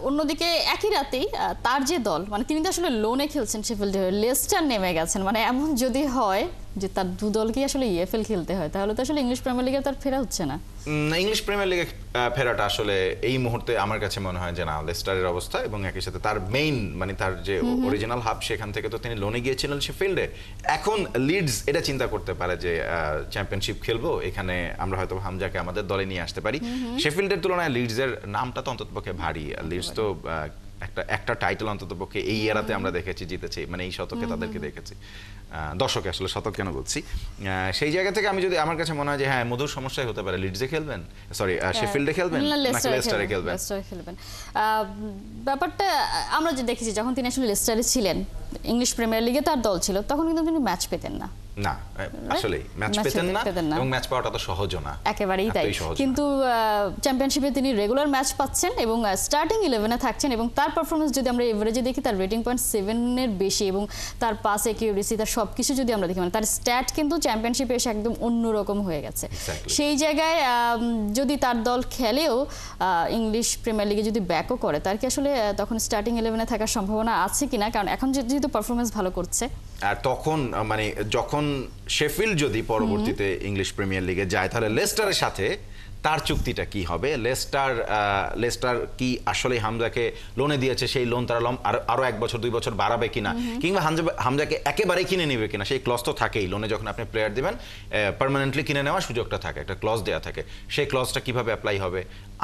অন্যদিকে একই রাতেই তার যে দল মানে তিনি তো আসলে লোনে খেলছেন শেফিল্ডে, লেস্টার নেমে গেছেন। মানে এমন যদি হয় যে তার দু দলকে আসলে ইএফএল খেলতে হয়, তাহলে তো আসলে ইংলিশ প্রিমিয়ার লিগে তার ফেরা হচ্ছে না। ইংলিশ প্রিমিয়ার লিগে ফেরাটা আসলে এই মুহূর্তে আমার কাছে মনে হয় যে না, লেস্টারের অবস্থা এবং একই সাথে তার মেইন মানে তার যে অরিজিনাল হাব সেখান থেকে তো তিনি লোনে গিয়েছিলেন শেফিল্ডে। এখন লিডস এটা চিন্তা করতে পারে যে চ্যাম্পিয়নশিপ খেলবো, এখানে আমরা হয়তো হামজাকে আমাদের দলে নিয়ে আসতে পারি। শেফিল্ডের তুলনায় লিডসের নামটা তো অন্ততপক্ষে ভারী। লিডস তো একটা টাইটেল অন্ততপক্ষে এই এরাতে আমরা দেখেছি জিতেছি, মানে এই শতকে তাদেরকে দেখেছি। দশকে আসলে শতক কেন বলছি, সেই জায়গা থেকে আমি যদি আমার কাছে মনে হয় যে হ্যাঁ মধুর সমস্যাই হতে পারে, লিডসে খেলবেন, সরি শেফিল্ডে খেলবেন নাকি লেস্টারে খেলবেন। ব্যাপারটা আমরা যে দেখেছি যখন তিনি আসলে লেস্টারে ছিলেন, ইংলিশ প্রিমিয়ার লিগে তার দল ছিল, তখন কিন্তু তিনি ম্যাচ পেতেন না। না আসলে ম্যাচ পেতেন না, এবং ম্যাচ পাওয়াটা তো সহজও না, একেবারেই তাই। কিন্তু চ্যাম্পিয়নশিপে তিনি রেগুলার ম্যাচ পাচ্ছেন এবং স্টার্টিং 11-এ থাকছেন, এবং তার পারফরমেন্স যদি আমরা এভারেজে দেখি তার রেটিং পয়েন্ট 7-এর বেশি, এবং তার পাস অ্যাকিউরেসি তার সবকিছু যদি আমরা দেখি মানে তার স্ট্যাট কিন্তু চ্যাম্পিয়নশিপে এসে একদম অন্যরকম হয়ে গেছে। সেই জায়গায় যদি তার দল খেলেও ইংলিশ প্রিমিয়ার লিগে যদি ব্যাকও করে, তার কি আসলে তখন স্টার্টিং 11-এ থাকার সম্ভাবনা আছে কিনা? কারণ এখন যেহেতু পারফরমেন্স ভালো করছে, আর তখন মানে যখন শেফিল্ড যদি পরবর্তীতে ইংলিশ প্রিমিয়ার লিগে যায়, তাহলে লেস্টারের সাথে তার চুক্তিটা কি হবে? লেস্টার কি আসলে হামজাকে লোনে দিয়েছে, সেই লোন তারা আরো 1 বছর 2 বছর বাড়াবে কিনা, কিংবা হামজাকে একেবারেই কিনে নেবে কিনা? সেই ক্লজ তো থাকেই লোনে, যখন আপনি প্লেয়ার দিবেন পার্মানেন্টলি কিনে নেওয়ার সুযোগটা থাকে, একটা ক্লজ দেওয়া থাকে। সেই ক্লজটা কিভাবে অ্যাপ্লাই হবে?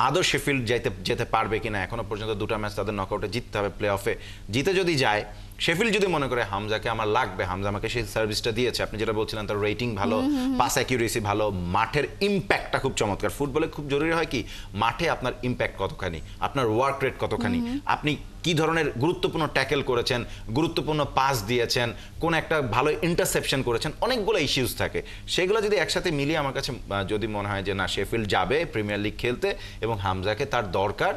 আদৌ শেফিল্ড যেতে পারবে কিনা? এখনো পর্যন্ত 2টা ম্যাচ তাদের নকআউটে জিততে হবে, প্লে অফে জিতে যদি যায়, শেফিল্ড যদি মনে করে হামজাকে আমার লাগবে, হামজা আমাকে সেই সার্ভিসটা দিয়েছে, আপনি যেটা বলছিলেন তার রেটিং ভালো, পাস অ্যাকিউরেসি ভালো, মাঠের ইম্প্যাক্টটা খুব চমৎকার। ফুটবলে খুব জরুরি হয় কি, মাঠে আপনার ইম্প্যাক্ট কতখানি, আপনার ওয়ার্ক রেট কতখানি, আপনি কি ধরনের গুরুত্বপূর্ণ ট্যাকেল করেছেন, গুরুত্বপূর্ণ পাস দিয়েছেন, কোন একটা ভালো ইন্টারসেপশন করেছেন, অনেকগুলো ইস্যুস থাকে। সেগুলো যদি একসাথে মিলিয়ে আমার কাছে যদি মনে হয় যে না, শেফিল্ড যাবে প্রিমিয়ার লিগ খেলতে এবং হামজাকে তার দরকার,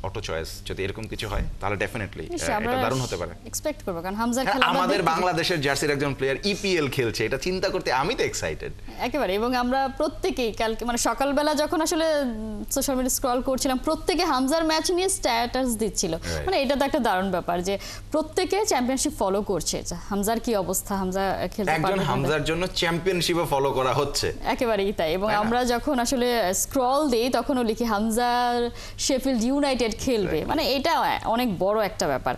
অটো চয়েস যদি এরকম কিছু হয়, তাহলে ডেফিনেটলি এটা দারুণ হতে পারে। এক্সপেক্ট করব, কারণ হামজা খেলা আমাদের বাংলাদেশের জার্সির একজন প্লেয়ার ইপিএল খেলছে, এটা চিন্তা করতে আমি তো এক্সাইটেড একেবারে। এবং আমরা প্রত্যেকেই কালকে মানে সকালবেলা যখন আসলে সোশ্যাল মিডিয়া স্ক্রল করছিলাম, প্রত্যেকে হামজার ম্যাচ নিয়ে স্ট্যাটাস দিচ্ছিল। মানে এটা তো একটা দারুণ ব্যাপার যে প্রত্যেকে চ্যাম্পিয়নশিপ ফলো করছে, হামজার কি অবস্থা, হামজা খেলতে পারবে, একজন হামজার জন্য চ্যাম্পিয়নশিপও ফলো করা হচ্ছে। একেবারেই তাই। এবং আমরা যখন আসলে স্ক্রল দেই, তখনও লিখি হামজার শেফিল্ড ইউনাইটেড খেলবে, মানে এটা অনেক বড় একটা ব্যাপার।